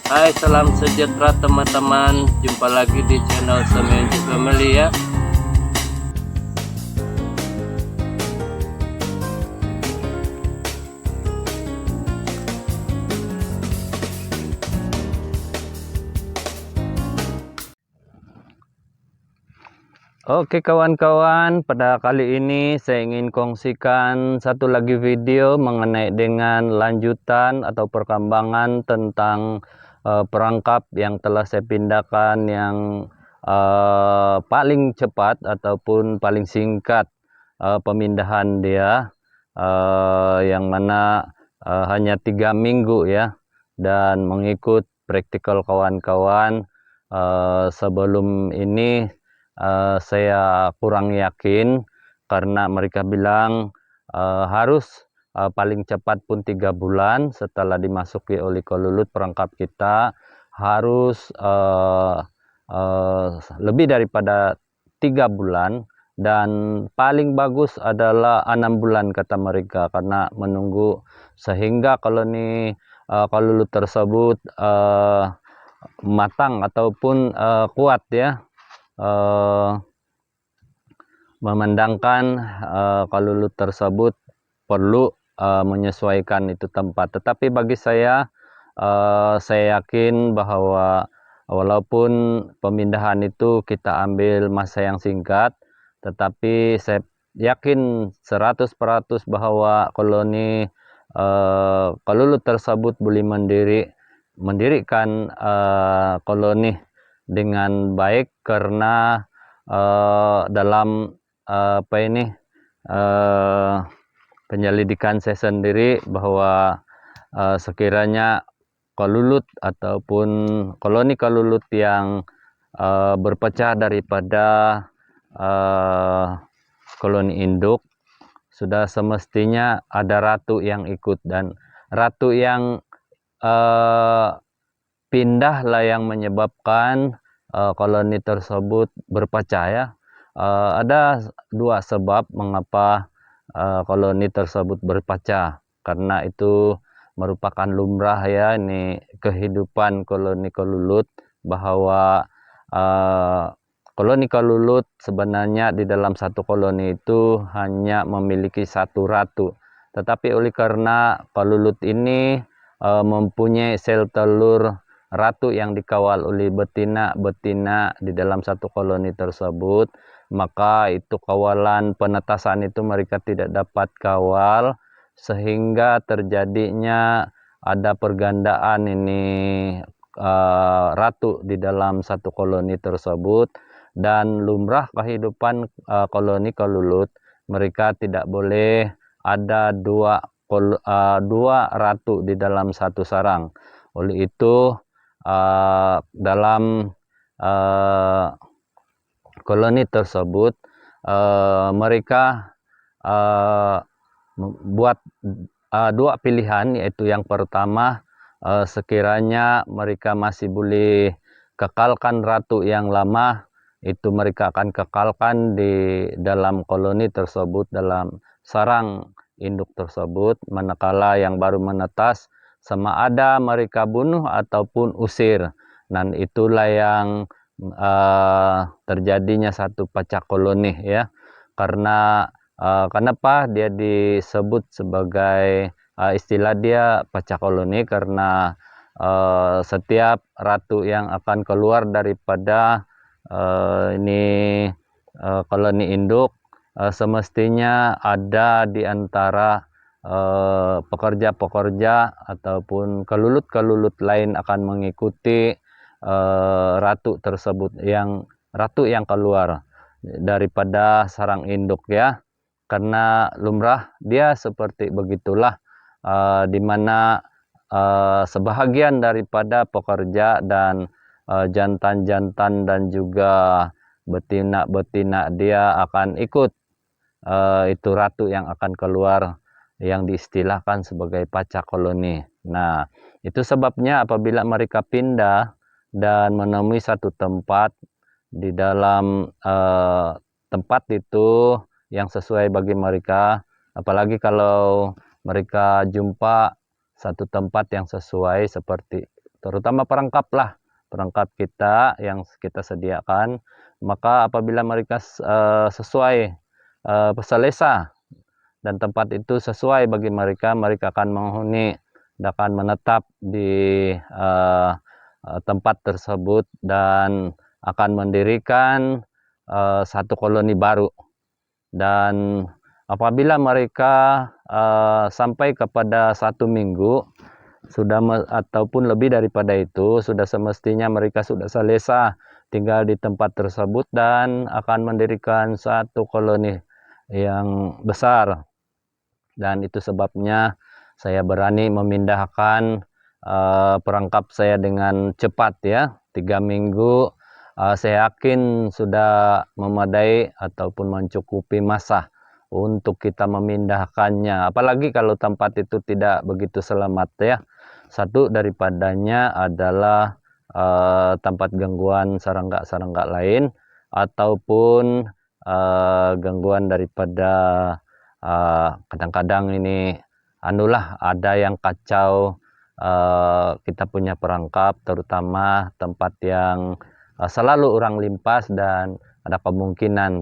Hai, salam sejahtera teman-teman. Jumpa lagi di channel Semenju Family ya. Oke kawan-kawan, pada kali ini saya ingin kongsikan satu lagi video mengenai dengan lanjutan atau perkembangan tentang perangkap yang telah saya pindahkan yang paling cepat ataupun paling singkat pemindahan dia, yang mana hanya 3 minggu ya, dan mengikut praktikal kawan-kawan. Sebelum ini saya kurang yakin karena mereka bilang harus paling cepat pun 3 bulan setelah dimasuki oli kolulut perangkap kita harus lebih daripada 3 bulan, dan paling bagus adalah 6 bulan kata mereka, karena menunggu sehingga koloni kolulut tersebut matang ataupun kuat ya. Memandangkan kolulut tersebut perlu menyesuaikan itu tempat. Tetapi bagi saya yakin bahwa walaupun pemindahan itu kita ambil masa yang singkat, tetapi saya yakin 100% bahwa koloni kolulut tersebut boleh mendirikan koloni dengan baik, karena dalam penyelidikan saya sendiri bahwa sekiranya kolulut ataupun koloni kolulut yang berpecah daripada koloni induk, sudah semestinya ada ratu yang ikut, dan ratu yang pindah lah yang menyebabkan koloni tersebut berpecah ya. Ada 2 sebab mengapa koloni tersebut berpecah, karena itu merupakan lumrah ya, ini kehidupan koloni kolulut, bahwa koloni kolulut sebenarnya di dalam satu koloni itu hanya memiliki 1 ratu, tetapi oleh karena kolulut ini mempunyai sel telur ratu yang dikawal oleh betina-betina di dalam satu koloni tersebut, maka itu kawalan penetasan itu mereka tidak dapat kawal, sehingga terjadinya ada pergandaan ini ratu di dalam satu koloni tersebut. Dan lumrah kehidupan koloni kolulut, mereka tidak boleh ada dua ratu di dalam satu sarang. Oleh itu dalam koloni tersebut mereka buat 2 pilihan, yaitu yang pertama, sekiranya mereka masih boleh kekalkan ratu yang lama, itu mereka akan kekalkan di dalam koloni tersebut, dalam sarang induk tersebut, manakala yang baru menetas sama ada mereka bunuh ataupun usir. Dan itulah yang terjadinya satu pecah koloni ya. Karena kenapa dia disebut sebagai istilah dia pecah koloni, karena setiap ratu yang akan keluar daripada koloni induk semestinya ada di antara pekerja-pekerja ataupun kelulut-kelulut lain akan mengikuti ratu tersebut, ratu yang keluar daripada sarang induk ya. Karena lumrah dia seperti begitulah, di mana sebahagian daripada pekerja dan jantan-jantan dan juga betina-betina dia akan ikut itu ratu yang akan keluar, yang diistilahkan sebagai pecah koloni. Nah, itu sebabnya apabila mereka pindah dan menemui satu tempat, di dalam tempat itu yang sesuai bagi mereka, apalagi kalau mereka jumpa satu tempat yang sesuai seperti terutama perangkap kita yang kita sediakan. Maka apabila mereka sesuai selesa dan tempat itu sesuai bagi mereka, mereka akan menghuni dan akan menetap di tempat tersebut dan akan mendirikan satu koloni baru. Dan apabila mereka sampai kepada 1 minggu sudah ataupun lebih daripada itu, sudah semestinya mereka sudah selesa tinggal di tempat tersebut dan akan mendirikan satu koloni yang besar. Dan itu sebabnya saya berani memindahkan perangkap saya dengan cepat ya. 3 minggu saya yakin sudah memadai ataupun mencukupi masa untuk kita memindahkannya. Apalagi kalau tempat itu tidak begitu selamat ya. Satu daripadanya adalah tempat gangguan serangga-serangga lain ataupun gangguan daripada kadang-kadang ini ada yang kacau kita punya perangkap, terutama tempat yang selalu orang limpas dan ada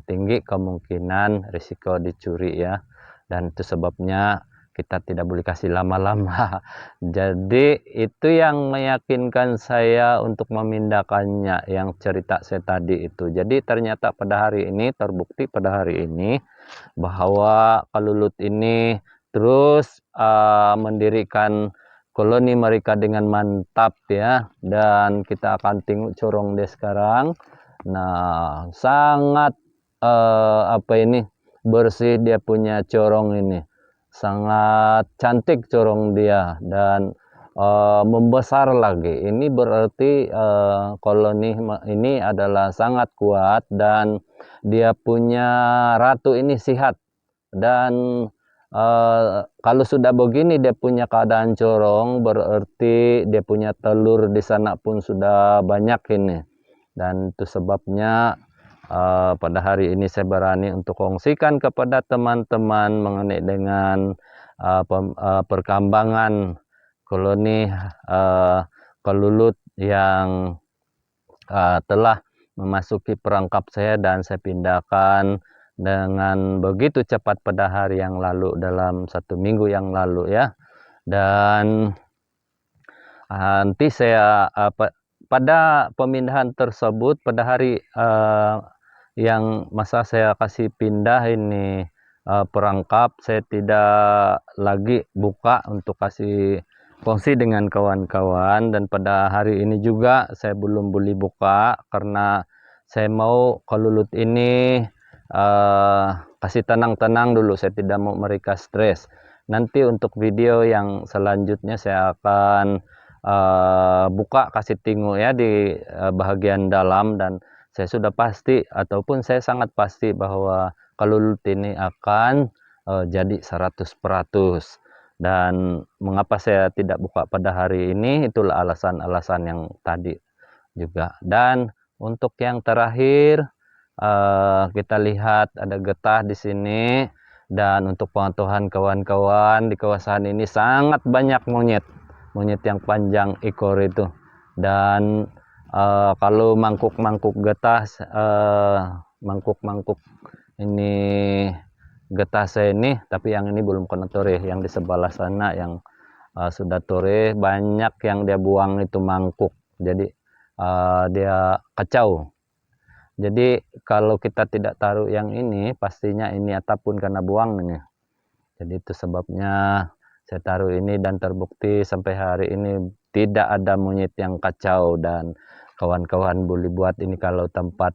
tinggi kemungkinan risiko dicuri ya. Dan itu sebabnya kita tidak boleh kasih lama-lama. Jadi itu yang meyakinkan saya untuk memindahkannya, yang cerita saya tadi itu. Jadi ternyata pada hari ini terbukti bahwa Kalulut ini terus mendirikan koloni mereka dengan mantap ya. Dan kita akan tengok corong dia sekarang. Nah, sangat bersih dia punya corong ini, sangat cantik corong dia dan membesar lagi. Ini berarti koloni ini adalah sangat kuat dan dia punya ratu ini sehat. Dan kalau sudah begini dia punya keadaan corong, berarti dia punya telur di sana pun sudah banyak ini. Dan itu sebabnya pada hari ini saya berani untuk kongsikan kepada teman-teman mengenai dengan perkembangan koloni Kalulut yang telah memasuki perangkap saya dan saya pindahkan dengan begitu cepat pada hari yang lalu, dalam 1 minggu yang lalu ya. Dan nanti saya pada pemindahan tersebut, pada hari yang masa saya kasih pindah ini perangkap, saya tidak lagi buka untuk kasih kongsi dengan kawan-kawan. Dan pada hari ini juga saya belum boleh buka karena saya mau Kalulut ini kasih tenang-tenang dulu. Saya tidak mau mereka stres. Nanti untuk video yang selanjutnya saya akan buka kasih tengok ya di bagian dalam. Dan saya sudah pasti ataupun saya sangat pasti bahwa Kalulut ini akan jadi 100%. Dan mengapa saya tidak buka pada hari ini, itulah alasan-alasan yang tadi juga. Dan untuk yang terakhir kita lihat ada getah di sini. Dan untuk pengetahuan kawan-kawan, di kawasan ini sangat banyak monyet yang panjang ekor itu. Dan kalau mangkuk-mangkuk getah, mangkuk-mangkuk ini getah saya ini, tapi yang ini belum kena tore. Yang di sebelah sana yang sudah tore, banyak yang dia buang itu mangkuk. Jadi dia kacau. Jadi kalau kita tidak taruh yang ini, pastinya ini atap pun kena buang ini. Jadi itu sebabnya saya taruh ini dan terbukti sampai hari ini tidak ada monyet yang kacau. Dan kawan-kawan boleh buat ini kalau tempat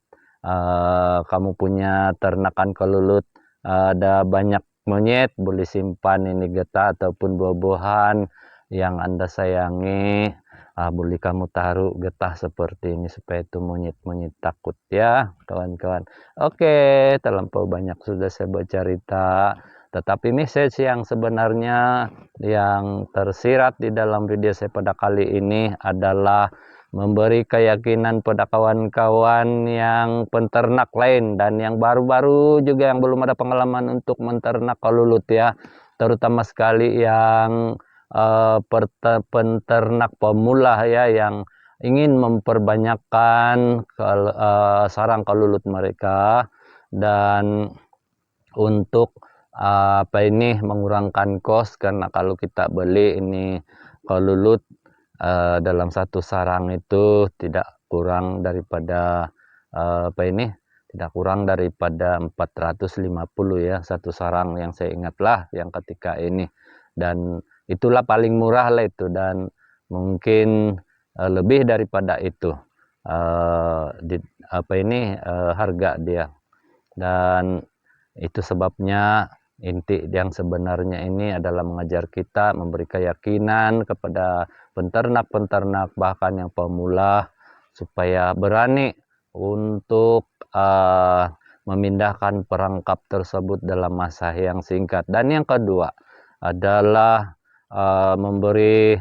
kamu punya ternakan Kalulut ada banyak monyet, boleh simpan ini getah ataupun buah-buahan yang Anda sayangi. Boleh kamu taruh getah seperti ini supaya itu monyet-monyet takut ya kawan-kawan. Oke, terlampau banyak sudah saya bercerita, tetapi message yang sebenarnya yang tersirat di dalam video saya pada kali ini adalah memberi keyakinan pada kawan-kawan yang penternak lain dan yang baru-baru juga yang belum ada pengalaman untuk menternak Kalulut ya, terutama sekali yang peternak pemula ya yang ingin memperbanyakkan sarang kelulut mereka, dan untuk mengurangkan kos, karena kalau kita beli ini kelulut dalam satu sarang itu tidak kurang daripada tidak kurang daripada 450 ya satu sarang, yang saya ingatlah yang ketika ini, dan itulah paling murah lah itu, dan mungkin lebih daripada itu harga dia. Dan itu sebabnya inti yang sebenarnya ini adalah mengajar kita, memberi keyakinan kepada peternak-peternak bahkan yang pemula, supaya berani untuk memindahkan perangkap tersebut dalam masa yang singkat. Dan yang kedua adalah memberi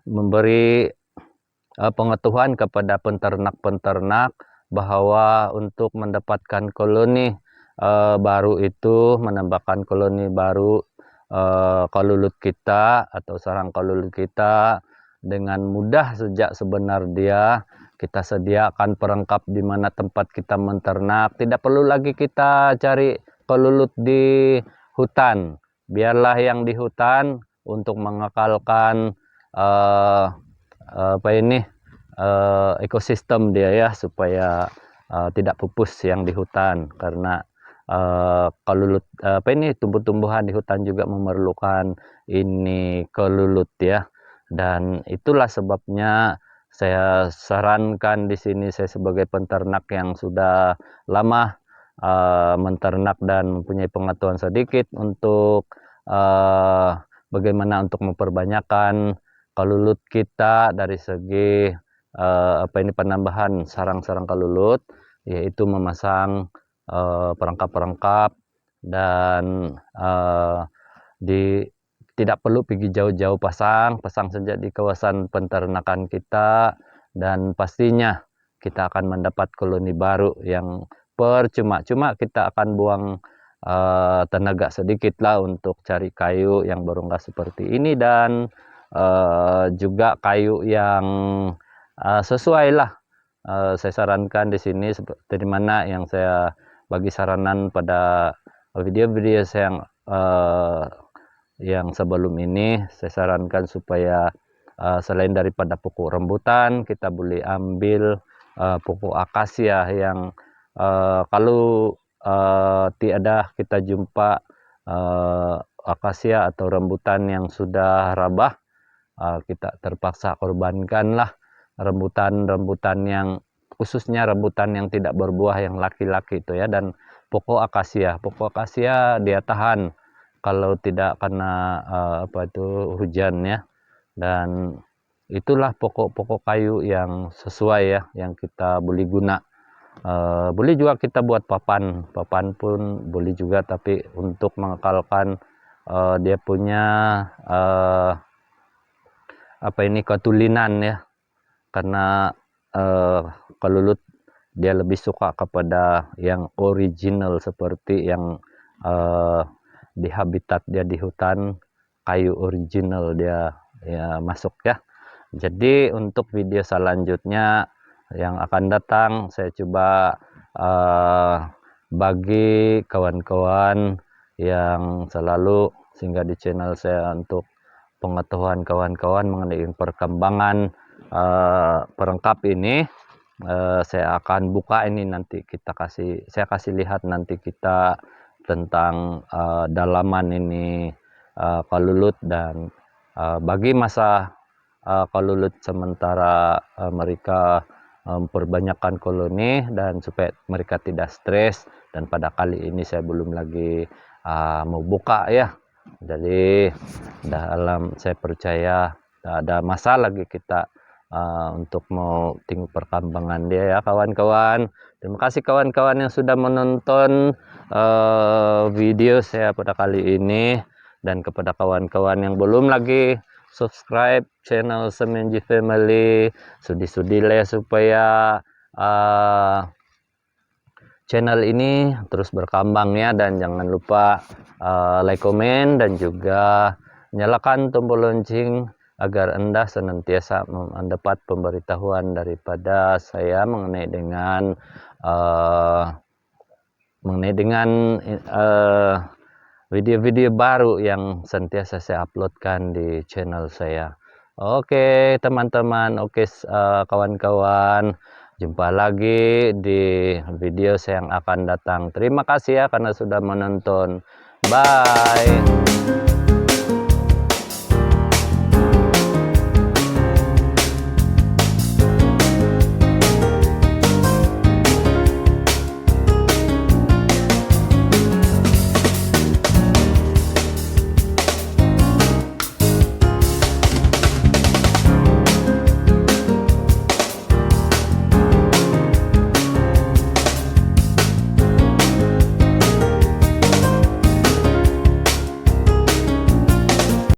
memberi pengetahuan kepada peternak-peternak bahwa untuk mendapatkan koloni baru itu, menambahkan koloni baru kelulut kita atau sarang kelulut kita dengan mudah sejak sebenarnya kita sediakan perangkap di mana tempat kita menternak. Tidak perlu lagi kita cari kelulut di hutan, biarlah yang di hutan untuk mengekalkan ekosistem dia ya, supaya tidak pupus yang di hutan, karena kelulut tumbuh-tumbuhan di hutan juga memerlukan ini kelulut ya. Dan itulah sebabnya saya sarankan di sini, saya sebagai peternak yang sudah lama menternak dan mempunyai pengetahuan sedikit untuk bagaimana untuk memperbanyakkan kelulut kita dari segi penambahan sarang-sarang kelulut, yaitu memasang perangkap-perangkap, dan tidak perlu pergi jauh-jauh pasang saja di kawasan peternakan kita, dan pastinya kita akan mendapat koloni baru yang percuma-cuma. Kita akan buang tenaga sedikit lah untuk cari kayu yang berongga seperti ini, dan juga kayu yang sesuai lah. Saya sarankan di sini seperti mana yang saya bagi saranan pada video-video saya yang sebelum ini. Saya sarankan supaya selain daripada pokok rambutan, kita boleh ambil pokok akasia yang kalau tiada kita jumpa akasia atau rambutan yang sudah rabah, kita terpaksa korbankanlah rambutan-rambutan yang khususnya rambutan yang tidak berbuah yang laki-laki itu ya. Dan pokok akasia dia tahan kalau tidak kena hujan ya. Dan itulah pokok-pokok kayu yang sesuai ya, yang kita boleh guna. Boleh juga kita buat papan pun boleh juga, tapi untuk mengekalkan dia punya ketulinan ya, karena kelulut dia lebih suka kepada yang original, seperti yang di habitat dia di hutan, kayu original dia ya masuk ya. Jadi untuk video selanjutnya yang akan datang, saya coba bagi kawan-kawan yang selalu singgah di channel saya untuk pengetahuan kawan-kawan mengenai perkembangan perangkap ini. Saya akan buka ini, nanti saya kasih lihat nanti kita tentang dalaman ini kelulut, dan bagi masa kelulut sementara mereka memperbanyakkan koloni, dan supaya mereka tidak stres. Dan pada kali ini saya belum lagi mau buka ya. Jadi saya percaya tidak ada masalah lagi kita untuk mau tengok perkembangan dia ya kawan-kawan. Terima kasih kawan-kawan yang sudah menonton video saya pada kali ini, dan kepada kawan-kawan yang belum lagi subscribe channel Semenji Family, sudi-sudi lah supaya channel ini terus berkembang ya, dan jangan lupa like, komen, dan juga nyalakan tombol lonceng agar Anda senantiasa mendapat pemberitahuan daripada saya mengenai dengan video-video baru yang sentiasa saya uploadkan di channel saya. Oke teman-teman, oke kawan-kawan, jumpa lagi di video saya yang akan datang. Terima kasih ya karena sudah menonton. Bye.